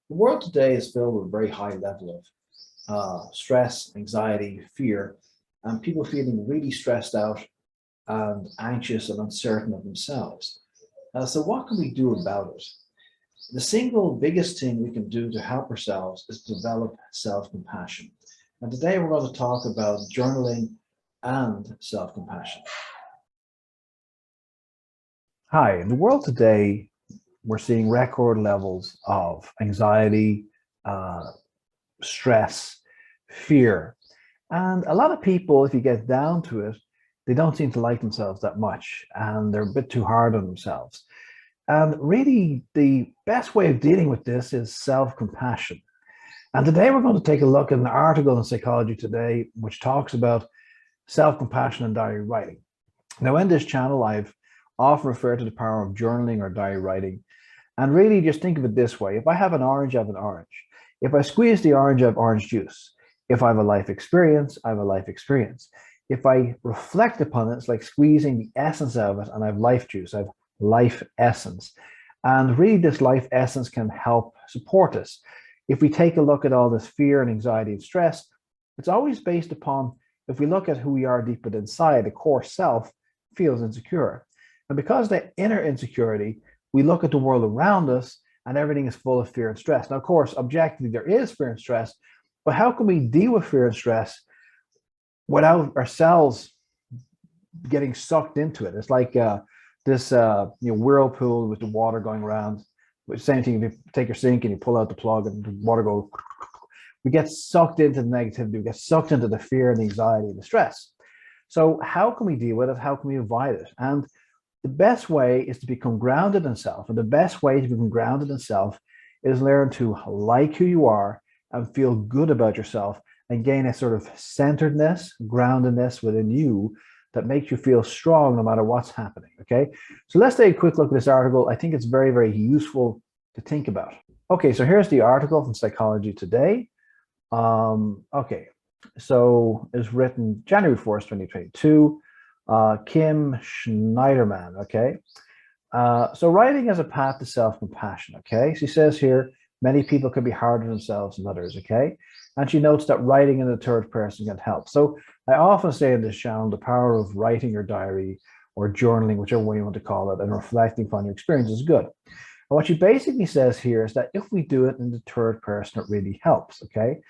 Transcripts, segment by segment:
The world today is filled with a very high level of stress, anxiety, fear, and people feeling really stressed out and anxious and uncertain of themselves. So, what can we do about it? The single biggest thing we can do to help ourselves is develop self compassion. And today we're going to talk about journaling and self compassion. Hi, in the world today, we're seeing record levels of anxiety, uh, stress, fear. And a lot of people, if you get down to it, they don't seem to like themselves that much and they're a bit too hard on themselves. And really, the best way of dealing with this is self compassion. And today we're going to take a look at an article in Psychology Today, which talks about self compassion and diary writing. Now, in this channel, I've often referred to the power of journaling or diary writing. And really, just think of it this way: if I have an orange, I have an orange. If I squeeze the orange, I have orange juice. If I have a life experience, I have a life experience. If I reflect upon it, it's like squeezing the essence out of it, and I have life juice, I have life essence. And really, this life essence can help support us. If we take a look at all this fear and anxiety and stress, it's always based upon, if we look at who we are deep within inside, the core self feels insecure. And because of that inner insecurity, we look at the world around us and everything is full of fear and stress. Now, of course, objectively, there is fear and stress, but how can we deal with fear and stress without ourselves getting sucked into it? It's like this whirlpool with the water going around. Same thing, if you take your sink and you pull out the plug and the water goes, we get sucked into the negativity, we get sucked into the fear and the anxiety and the stress. So how can we deal with it? How can we avoid it? And the best way is to become grounded in self. And the best way to become grounded in self is learn to like who you are and feel good about yourself and gain a sort of centeredness, groundedness within you that makes you feel strong no matter what's happening. Okay. So let's take a quick look at this article. I think it's very, very useful to think about. Okay. So here's the article from Psychology Today. Okay. So it's written January 4th, 2022. Kim Schneiderman, okay? So writing as a path to self-compassion, okay? She says here, many people can be harder on themselves than others, okay? And she notes that writing in the third person can help. So I often say in this channel, the power of writing your diary or journaling, whichever way you want to call it, and reflecting upon your experience is good. And what she basically says here is that if we do it in the third person, it really helps, okay?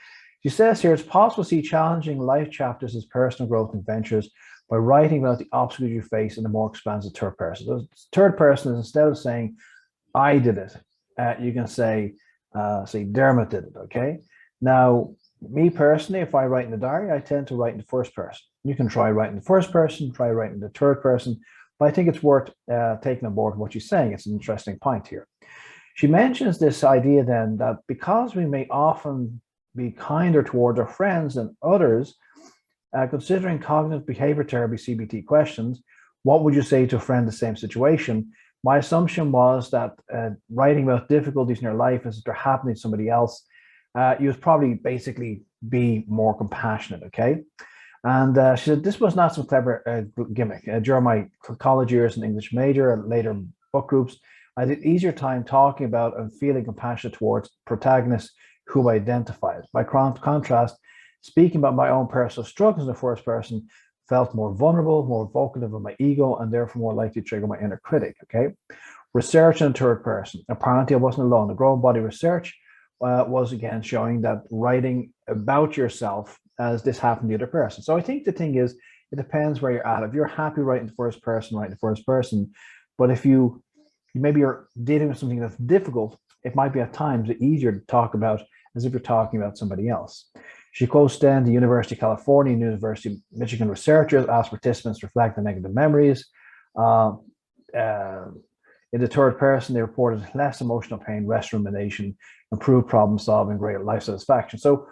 She says here, it's possible to see challenging life chapters as personal growth adventures by writing about the obstacles you face in a more expansive third person. The third person is, instead of saying, I did it, you can say Dermot did it, okay? Now, me personally, if I write in the diary, I tend to write in the first person. You can try writing the first person, try writing the third person, but I think it's worth taking on board what she's saying. It's an interesting point here. She mentions this idea then that because we may often be kinder towards our friends than others, considering cognitive behavior therapy CBT questions, what would you say to a friend in the same situation? My assumption was that writing about difficulties in your life as if they're happening to somebody else, you would probably basically be more compassionate, okay? And she said this was not some clever gimmick. During my college years and English major and later book groups, I did easier time talking about and feeling compassionate towards protagonists who I identified. By contrast, speaking about my own personal struggles in the first person felt more vulnerable, more vocative of my ego, and therefore more likely to trigger my inner critic, okay? Research in the third person. Apparently, I wasn't alone. The growing body research was, again, showing that writing about yourself as this happened to the other person. So I think the thing is, it depends where you're at. If you're happy writing the first person, write the first person. But if maybe you're dealing with something that's difficult, it might be at times easier to talk about as if you're talking about somebody else. She quotes then the University of California and University of Michigan researchers asked participants to reflect on negative memories. In the third person, they reported less emotional pain, less rumination, improved problem solving, greater life satisfaction. So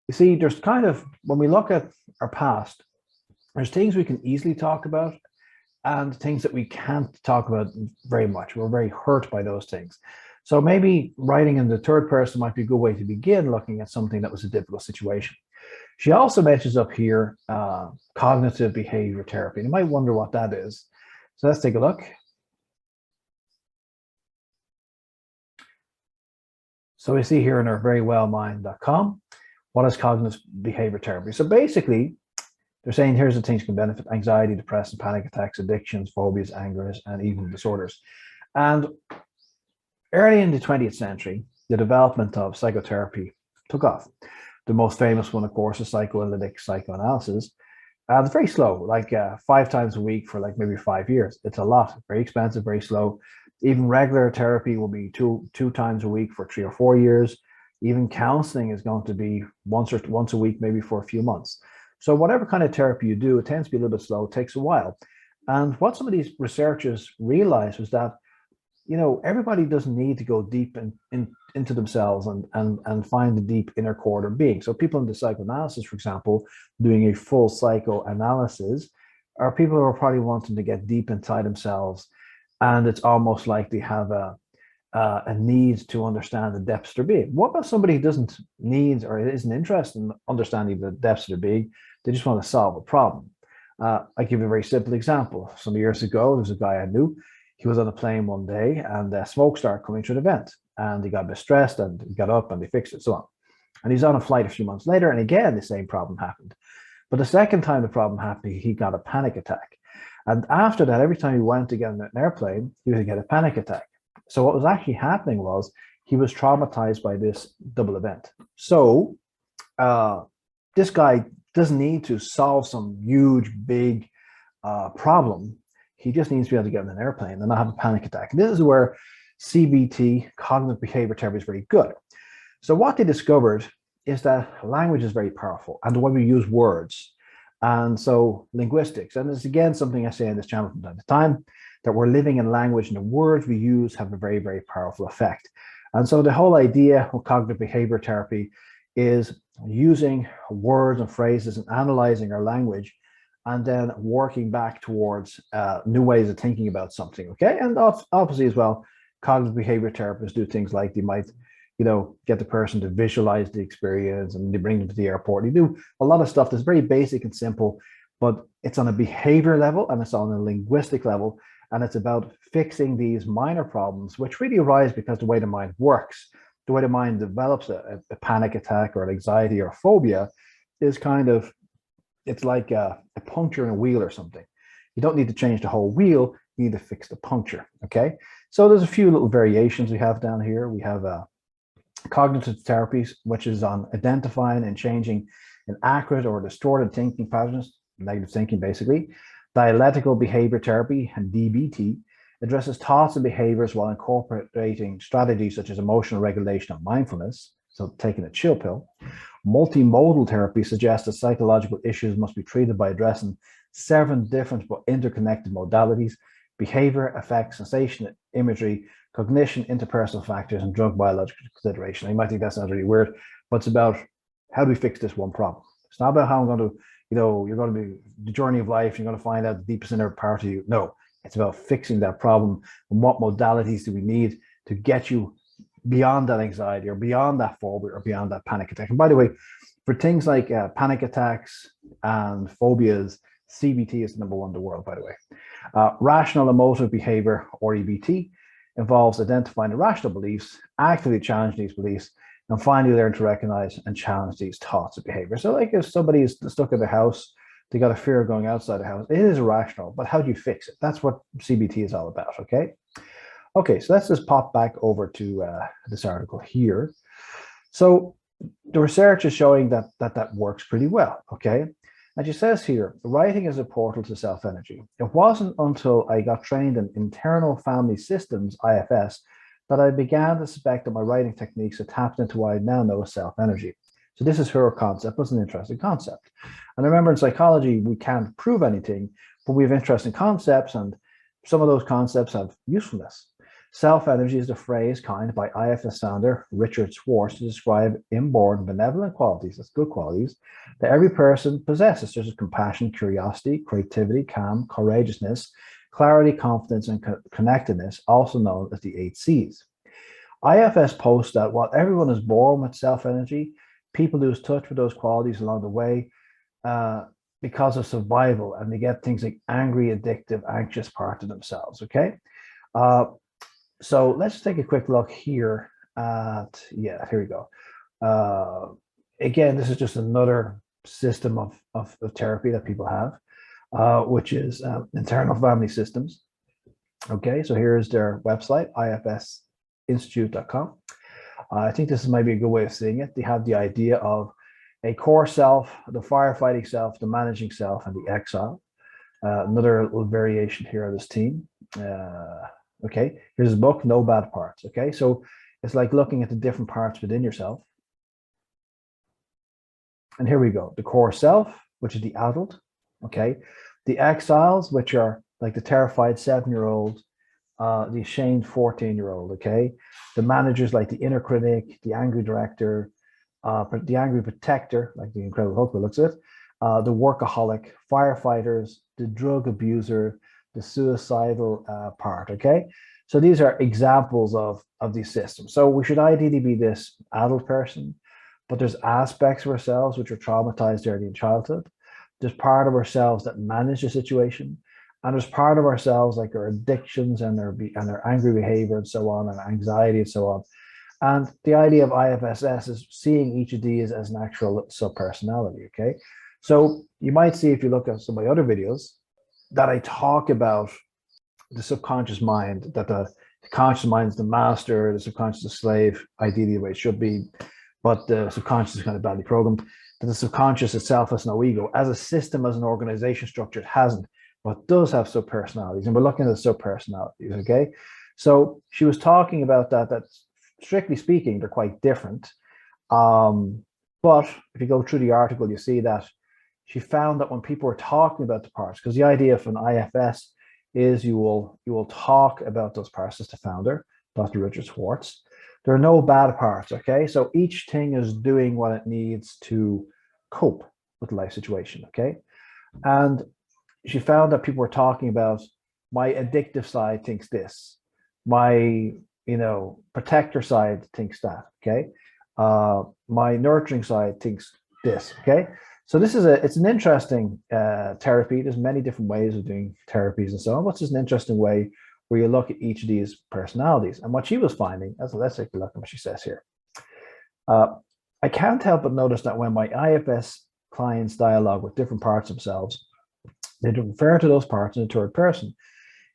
you see, there's kind of, when we look at our past, there's things we can easily talk about and things that we can't talk about very much. We're very hurt by those things. So maybe writing in the third person might be a good way to begin looking at something that was a difficult situation. She also mentions up here cognitive behavior therapy. And you might wonder what that is. So let's take a look. So we see here in our verywellmind.com, what is cognitive behavior therapy? So basically, they're saying here's the things can benefit: anxiety, depression, panic attacks, addictions, phobias, angers, and eating disorders. And early in the 20th century, the development of psychotherapy took off. The most famous one, of course, is psychoanalytic psychoanalysis. It's very slow, like 5 times a week for like maybe 5 years. It's a lot, very expensive, very slow. Even regular therapy will be two times a week for 3 or 4 years. Even counseling is going to be once a week, maybe for a few months. So whatever kind of therapy you do, it tends to be a little bit slow. It takes a while. And what some of these researchers realized was that everybody doesn't need to go deep into themselves and find the deep inner core of being. So people in the psychoanalysis, for example, doing a full psychoanalysis, are people who are probably wanting to get deep inside themselves, and it's almost like they have a need to understand the depths of their being. What about somebody who doesn't need or isn't interested in understanding the depths of their being? They just want to solve a problem. I give you a very simple example. Some years ago, there was a guy I knew. He was on a plane one day and smoke started coming through the vent, and he got a bit stressed and he got up and they fixed it, so on. And he's on a flight a few months later, and again, the same problem happened. But the second time the problem happened, he got a panic attack. And after that, every time he went to get on an airplane, he would get a panic attack. So what was actually happening was he was traumatized by this double event. So this guy doesn't need to solve some huge, big problem. He just needs to be able to get on an airplane and not have a panic attack. And this is where CBT, cognitive behavior therapy, is very good. So what they discovered is that language is very powerful, and the way we use words. And so linguistics, and this is again something I say in this channel from time to time, that we're living in language, and the words we use have a very, very powerful effect. And so the whole idea of cognitive behavior therapy is using words and phrases and analyzing our language, and then working back towards new ways of thinking about something, okay? And obviously as well, cognitive behavior therapists do things like they might, get the person to visualize the experience, and they bring them to the airport. They do a lot of stuff that's very basic and simple, but it's on a behavior level and it's on a linguistic level, and it's about fixing these minor problems, which really arise because the way the mind works, the way the mind develops a panic attack or an anxiety or a phobia is it's like a puncture in a wheel or something. You don't need to change the whole wheel, you need to fix the puncture, okay? So there's a few little variations we have down here. We have cognitive therapies, which is on identifying and changing inaccurate or distorted thinking patterns, negative thinking basically. Dialectical behavior therapy, and DBT, addresses thoughts and behaviors while incorporating strategies such as emotional regulation and mindfulness, so taking a chill pill. Multimodal therapy suggests that psychological issues must be treated by addressing 7 different but interconnected modalities: behavior, affect, sensation, imagery, cognition, interpersonal factors, and drug biological consideration. You might think that sounds really weird, but it's about how do we fix this one problem. It's not about how I'm going to, you're going to be the journey of life, you're going to find out the deepest inner part of you. No, it's about fixing that problem, and what modalities do we need to get you beyond that anxiety or beyond that phobia or beyond that panic attack. And by the way, for things like panic attacks and phobias, CBT is the #1 in the world, by the way. Rational emotive behavior, or EBT, involves identifying irrational beliefs, actively challenging these beliefs, and finally learn to recognize and challenge these thoughts and behavior. So like if somebody is stuck in the house, they got a fear of going outside the house, it is irrational, but how do you fix it? That's what CBT is all about, okay? Okay, so let's just pop back over to this article here. So the research is showing that works pretty well, okay? And she says here, writing is a portal to self-energy. It wasn't until I got trained in internal family systems, IFS, that I began to suspect that my writing techniques had tapped into what I now know as self-energy. So this is her concept. It's an interesting concept. And remember, in psychology, we can't prove anything, but we have interesting concepts, and some of those concepts have usefulness. Self-energy is the phrase coined by IFS founder Richard Schwartz to describe inborn benevolent qualities, that's good qualities, that every person possesses, such as compassion, curiosity, creativity, calm, courageousness, clarity, confidence, and connectedness, also known as the 8 C's. IFS posts that while everyone is born with self-energy, people lose touch with those qualities along the way because of survival, and they get things like angry, addictive, anxious part of themselves, okay? So let's take a quick look here at, yeah, here we go. Again, this is just another system of therapy that people have, which is internal family systems. Okay, so here's their website, ifsinstitute.com. I think this might be a good way of seeing it. They have the idea of a core self, the firefighting self, the managing self, and the exile. Another little variation here of this team. Okay, here's a book, No Bad Parts. Okay, so it's like looking at the different parts within yourself. And here we go. The core self, which is the adult. Okay, the exiles, which are like the terrified 7-year-old, the ashamed 14-year-old. Okay, the managers like the inner critic, the angry director, the angry protector, like the Incredible Hulk looks at, the workaholic, firefighters, the drug abuser, the suicidal part. Okay, so these are examples of these systems. So we should ideally be this adult person, but there's aspects of ourselves which are traumatized early in childhood. There's part of ourselves that manage the situation, and there's part of ourselves like our addictions and their angry behavior and so on, and anxiety and so on. And the idea of IFSS is seeing each of these as an actual subpersonality. Okay, so you might see, if you look at some of my other videos, that I talk about the subconscious mind, that the conscious mind is the master, the subconscious is the slave, ideally the way it should be, but the subconscious is kind of badly programmed. That the subconscious itself has no ego. As a system, as an organization structure, it hasn't, but does have subpersonalities. And we're looking at the subpersonalities, okay? So she was talking about that strictly speaking, they're quite different. But if you go through the article, you see that she found that when people were talking about the parts, because the idea of an IFS is you will talk about those parts, as the founder, Dr. Richard Schwartz. There are no bad parts, okay? So each thing is doing what it needs to cope with the life situation, okay? And she found that people were talking about, my addictive side thinks this, my protector side thinks that, okay? My nurturing side thinks this, okay? So this is it's an interesting therapy. There's many different ways of doing therapies and so on. What's just an interesting way where you look at each of these personalities. And what she was finding, let's take a look at what she says here. I can't help but notice that when my IFS clients dialogue with different parts of themselves, they refer to those parts in the third person.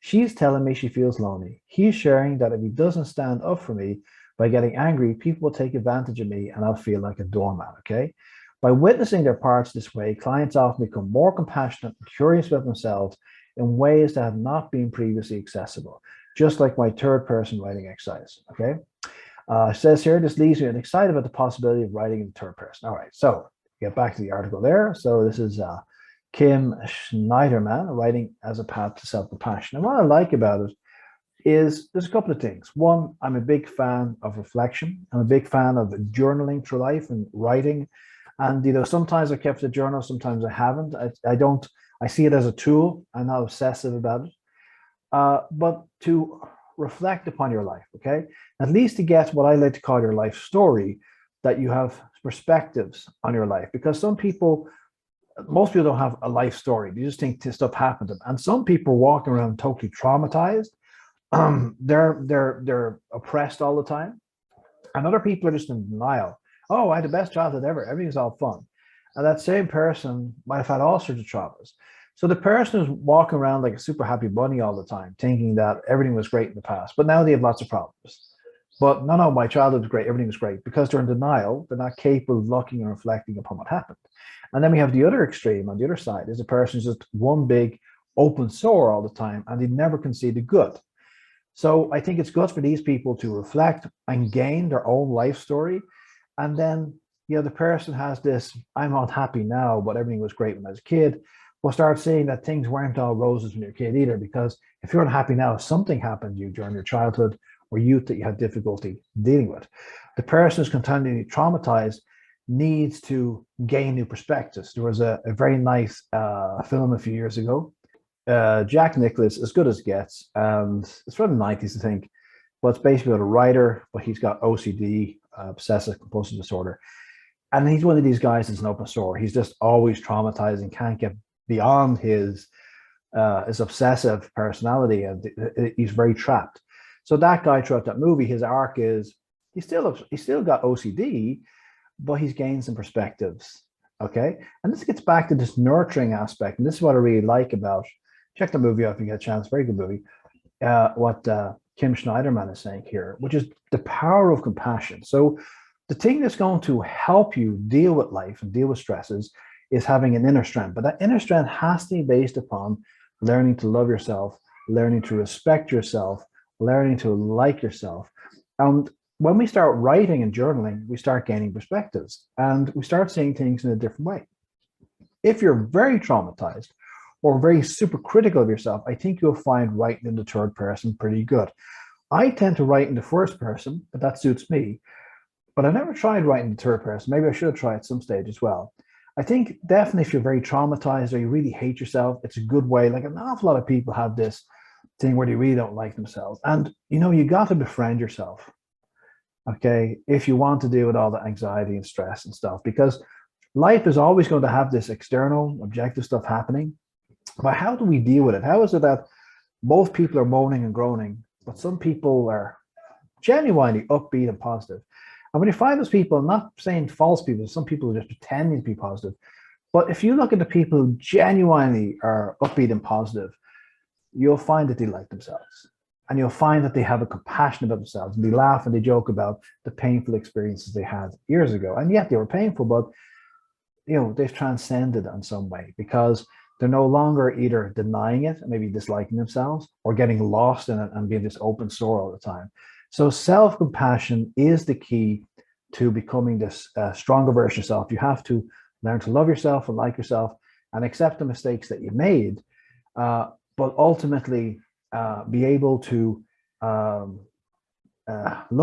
She's telling me she feels lonely. He's sharing that if he doesn't stand up for me by getting angry, people will take advantage of me and I'll feel like a doormat, okay? By witnessing their parts this way, clients often become more compassionate and curious about themselves in ways that have not been previously accessible, just like my third person writing exercise, okay? It says here, this leaves me excited about the possibility of writing in third person. All right, so get back to the article there. So this is Kim Schneiderman writing as a path to self-compassion. And what I like about it is there's a couple of things. One, I'm a big fan of reflection. I'm a big fan of journaling through life and writing. And sometimes I kept a journal, sometimes I haven't. I see it as a tool. I'm not obsessive about it. But to reflect upon your life, okay? At least to get what I like to call your life story, that you have perspectives on your life. Because most people don't have a life story. They just think stuff happened to them. And some people walking around totally traumatized. They're oppressed all the time. And other people are just in denial. Oh, I had the best childhood ever. Everything's all fun. And that same person might have had all sorts of traumas. So the person is walking around like a super happy bunny all the time, thinking that everything was great in the past, but now they have lots of problems. But no, my childhood was great. Everything was great, because they're in denial. They're not capable of looking and reflecting upon what happened. And then we have the other extreme on the other side, is a person just one big open sore all the time, and they never can see the good. So I think it's good for these people to reflect and gain their own life story. And then, the person has this, I'm not happy now, but everything was great when I was a kid. We'll start seeing that things weren't all roses when you're a kid either, because if you're unhappy now, something happened to you during your childhood or youth that you had difficulty dealing with. The person who's continually traumatized needs to gain new perspectives. There was a very nice film a few years ago. Jack Nicklaus, As Good as It Gets, and it's from the 90s, I think, but it's basically about a writer, but he's got OCD, obsessive compulsive disorder. And he's one of these guys that's an open sore. He's just always traumatized and can't get beyond his obsessive personality, and he's very trapped. So that guy throughout that movie, his arc is he's still got OCD, but he's gained some perspectives. Okay. And this gets back to this nurturing aspect. And this is what I really like about, check the movie out if you get a chance, very good movie. What Kim Schneiderman is saying here, which is the power of compassion. So the thing that's going to help you deal with life and deal with stresses is having an inner strength. But that inner strength has to be based upon learning to love yourself, learning to respect yourself, learning to like yourself. And when we start writing and journaling, we start gaining perspectives and we start seeing things in a different way. If you're very traumatized or very super critical of yourself, I think you'll find writing in the third person pretty good. I tend to write in the first person, but that suits me. But I never tried writing in the third person. Maybe I should have tried at some stage as well. I think definitely if you're very traumatized or you really hate yourself, it's a good way. Like an awful lot of people have this thing where they really don't like themselves. And you got to befriend yourself. Okay. If you want to deal with all the anxiety and stress and stuff, because life is always going to have this external objective stuff happening. But how do we deal with it? How is it that both people are moaning and groaning, but some people are genuinely upbeat and positive? And when you find those people, I'm not saying false people, some people are just pretending to be positive. But if you look at the people who genuinely are upbeat and positive, you'll find that they like themselves. And you'll find that they have a compassion about themselves. And they laugh and they joke about the painful experiences they had years ago. And yet they were painful, but they've transcended in some way because they're no longer either denying it, maybe disliking themselves, or getting lost in it and being this open sore all the time. So self-compassion is the key to becoming this stronger version of yourself. You have to learn to love yourself and like yourself and accept the mistakes that you made, but ultimately be able to love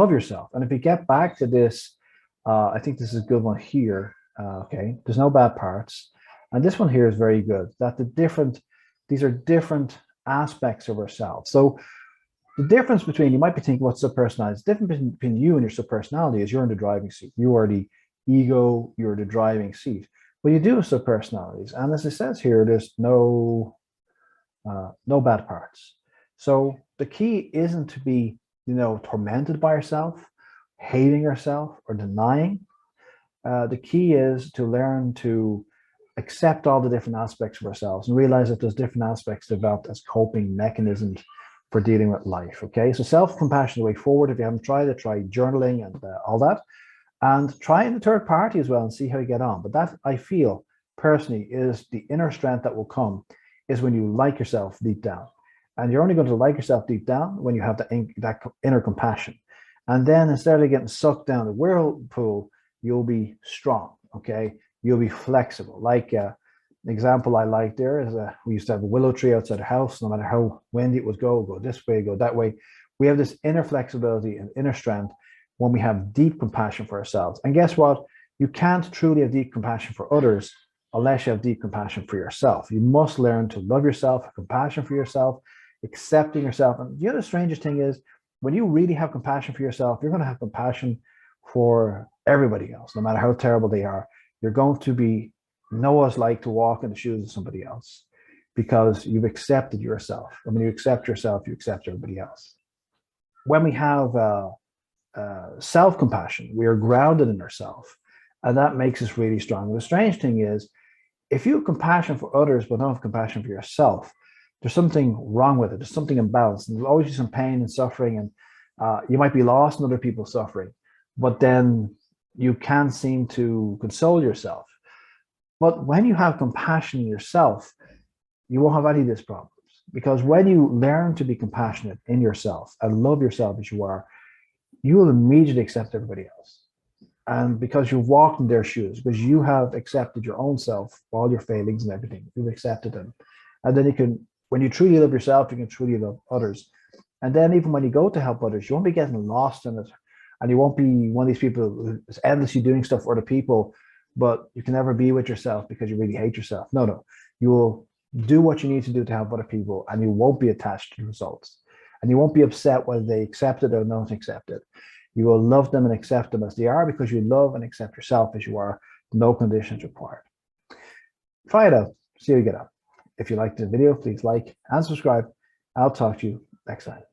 yourself. And if you get back to this, I think this is a good one here. Okay, there's no bad parts. And this one here is very good, that these are different aspects of ourselves. So the difference between, you might be thinking what subpersonality is, the difference between you and your subpersonality is you're in the driving seat. You are the ego, you're the driving seat. But you do have subpersonalities. And as it says here, there's no bad parts. So the key isn't to be, tormented by yourself, hating yourself, or denying. The key is to learn to accept all the different aspects of ourselves and realize that those different aspects developed as coping mechanisms for dealing with life. Okay, so self-compassion is the way forward. If you haven't tried it, try journaling and all that, and try in the third party as well and see how you get on. But that, I feel personally, is the inner strength that will come is when you like yourself deep down. And you're only going to like yourself deep down when you have that inner compassion. And then instead of getting sucked down the whirlpool, you'll be strong. Okay, you'll be flexible. Like the example I like there is we used to have a willow tree outside the house. No matter how windy it was, go this way, go that way. We have this inner flexibility and inner strength when we have deep compassion for ourselves. And guess what? You can't truly have deep compassion for others unless you have deep compassion for yourself. You must learn to love yourself, have compassion for yourself, accepting yourself. And the other strangest thing is when you really have compassion for yourself, you're going to have compassion for everybody else, no matter how terrible they are. You're going to know what it's like to walk in the shoes of somebody else because you've accepted yourself. And when you accept yourself, you accept everybody else. When we have self-compassion, we are grounded in ourselves, and that makes us really strong. And the strange thing is, if you have compassion for others but don't have compassion for yourself, there's something wrong with it. There's something imbalanced. And there's always be some pain and suffering, and you might be lost in other people's suffering, but then you can't seem to console yourself. But when you have compassion in yourself, you won't have any of these problems. Because when you learn to be compassionate in yourself and love yourself as you are, you will immediately accept everybody else. And because you've walked in their shoes, because you have accepted your own self, all your failings and everything, you've accepted them. And then you can, when you truly love yourself, you can truly love others. And then even when you go to help others, you won't be getting lost in it. And you won't be one of these people who's endlessly doing stuff for other people, but you can never be with yourself because you really hate yourself. No. You will do what you need to do to help other people, and you won't be attached to the results. And you won't be upset whether they accept it or don't accept it. You will love them and accept them as they are because you love and accept yourself as you are. No conditions required. Try it out. See how you get on. If you liked the video, please like and subscribe. I'll talk to you next time.